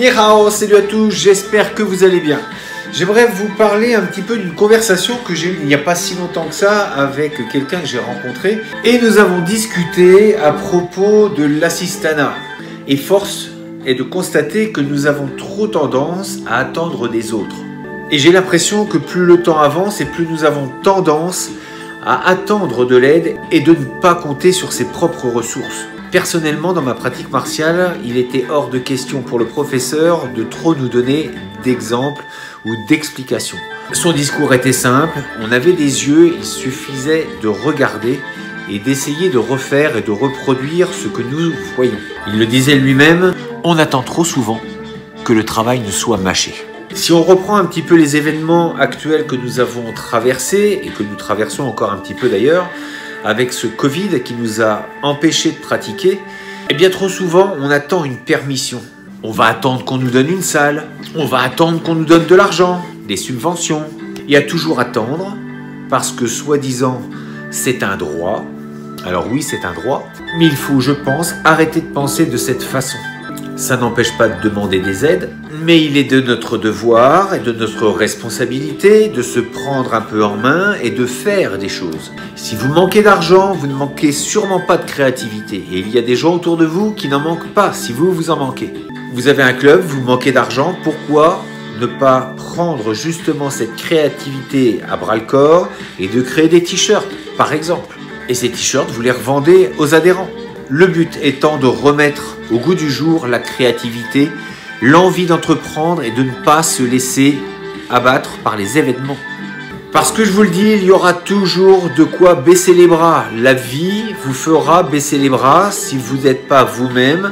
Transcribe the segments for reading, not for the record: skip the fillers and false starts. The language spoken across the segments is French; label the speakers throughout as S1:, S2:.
S1: Ni hao, salut à tous, j'espère que vous allez bien. J'aimerais vous parler un petit peu d'une conversation que j'ai eue il n'y a pas si longtemps que ça avec quelqu'un que j'ai rencontré. Et nous avons discuté à propos de l'assistanat. Et force est de constater que nous avons trop tendance à attendre des autres. Et j'ai l'impression que plus le temps avance et plus nous avons tendance à attendre de l'aide et de ne pas compter sur ses propres ressources. Personnellement, dans ma pratique martiale, il était hors de question pour le professeur de trop nous donner d'exemples ou d'explications. Son discours était simple, on avait des yeux, il suffisait de regarder et d'essayer de refaire et de reproduire ce que nous voyons. Il le disait lui-même, on attend trop souvent que le travail ne soit mâché. Si on reprend un petit peu les événements actuels que nous avons traversés et que nous traversons encore un petit peu d'ailleurs, avec ce Covid qui nous a empêchés de pratiquer, et bien trop souvent on attend une permission. On va attendre qu'on nous donne une salle, on va attendre qu'on nous donne de l'argent, des subventions. Il y a toujours attendre parce que soi-disant c'est un droit. Alors oui, c'est un droit, mais il faut, je pense, arrêter de penser de cette façon. Ça n'empêche pas de demander des aides, mais il est de notre devoir et de notre responsabilité de se prendre un peu en main et de faire des choses. Si vous manquez d'argent, vous ne manquez sûrement pas de créativité. Et il y a des gens autour de vous qui n'en manquent pas si vous en manquez. Vous avez un club, vous manquez d'argent, pourquoi ne pas prendre justement cette créativité à bras-le-corps et de créer des t-shirts, par exemple. Et ces t-shirts, vous les revendez aux adhérents. Le but étant de remettre au goût du jour la créativité, l'envie d'entreprendre et de ne pas se laisser abattre par les événements. Parce que je vous le dis, il y aura toujours de quoi baisser les bras. La vie vous fera baisser les bras si vous n'êtes pas vous-même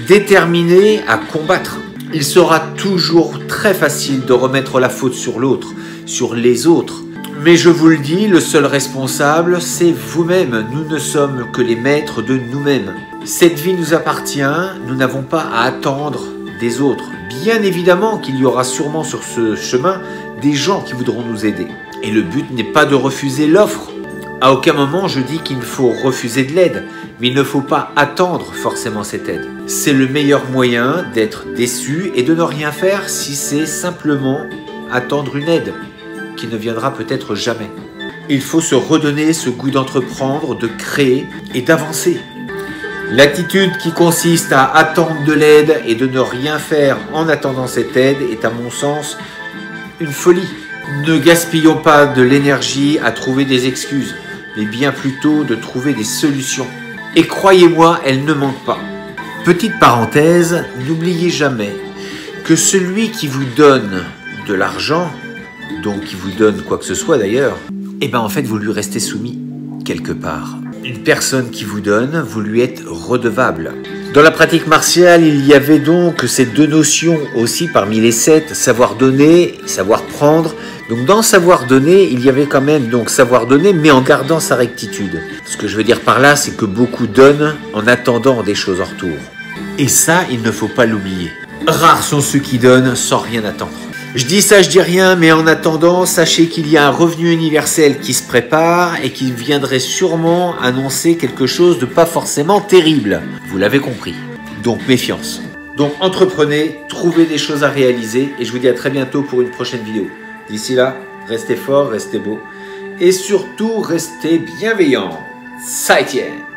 S1: déterminé à combattre. Il sera toujours très facile de remettre la faute sur l'autre, sur les autres. Mais je vous le dis, le seul responsable, c'est vous-même. Nous ne sommes que les maîtres de nous-mêmes. Cette vie nous appartient, nous n'avons pas à attendre des autres. Bien évidemment qu'il y aura sûrement sur ce chemin des gens qui voudront nous aider. Et le but n'est pas de refuser l'offre. À aucun moment je dis qu'il faut refuser de l'aide, mais il ne faut pas attendre forcément cette aide. C'est le meilleur moyen d'être déçu et de ne rien faire si c'est simplement attendre une aide qui ne viendra peut-être jamais. Il faut se redonner ce goût d'entreprendre, de créer et d'avancer. L'attitude qui consiste à attendre de l'aide et de ne rien faire en attendant cette aide est à mon sens une folie. Ne gaspillons pas de l'énergie à trouver des excuses, mais bien plutôt de trouver des solutions. Et croyez-moi, elles ne manquent pas. Petite parenthèse, n'oubliez jamais que celui qui vous donne de l'argent, donc qui vous donne quoi que ce soit d'ailleurs, et bien en fait vous lui restez soumis quelque part. Une personne qui vous donne, vous lui êtes redevable. Dans la pratique martiale, il y avait donc ces deux notions aussi parmi les 7, savoir donner, savoir prendre. Donc dans savoir donner, il y avait quand même donc savoir donner, mais en gardant sa rectitude. Ce que je veux dire par là, c'est que beaucoup donnent en attendant des choses en retour. Et ça, il ne faut pas l'oublier. Rares sont ceux qui donnent sans rien attendre. Je dis ça, je dis rien, mais en attendant, sachez qu'il y a un revenu universel qui se prépare et qui viendrait sûrement annoncer quelque chose de pas forcément terrible. Vous l'avez compris. Donc méfiance. Donc entreprenez, trouvez des choses à réaliser et je vous dis à très bientôt pour une prochaine vidéo. D'ici là, restez forts, restez beaux et surtout restez bienveillants. 再见